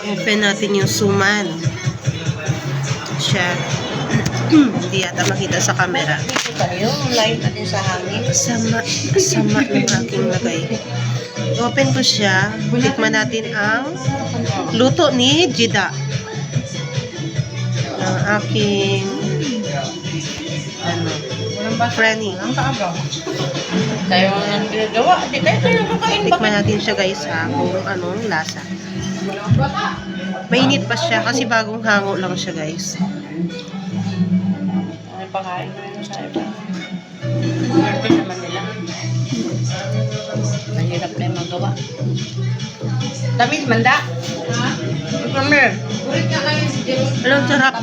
Open natin yung suman. Siya. Hindi yata makita sa camera. Dito tayo, live natin sa hangin. Sama ng aking lagay. Open ko siya. Tikman natin ang luto ni Jida. Ang aking Franny. Ang kaabaw. Tayo ang ginagawa. Di tayo kakain ba? Tikman natin siya guys ha, kung anong lasa. Mainit pa siya kasi bagong hango lang siya guys. Ay, pakain ko yun sa iba. Hindi naman nila. Mahirap na yung magawa. Tamis, manda. Ha? Come here. Alam, sarap.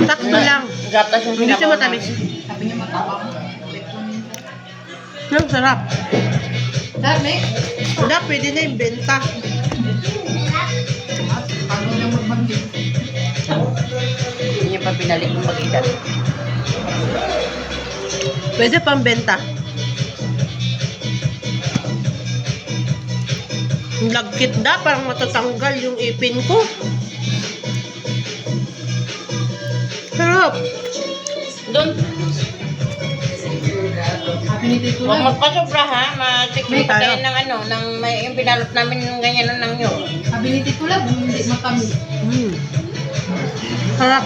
Sakto lang. Gatas yung Hindi siya matamis. Sabi niya matabang. Ang sarap. Sabi? Wala, pwede na yung benta. Ano niya magbanggit? Hindi niya pa binalik yung mag-edad. Pwede pang benta. Ang lagkit na, parang matatanggal yung ipin ko. Sarap. Doon. Sabi ni Tito Huwag Lab. magpasobra ha. Matikman May tayo tayo. ng ano, ng may yung pinalot namin ng ganyan ng nyo. Sabi ni Tito Lab, hindi matamis. Sarap.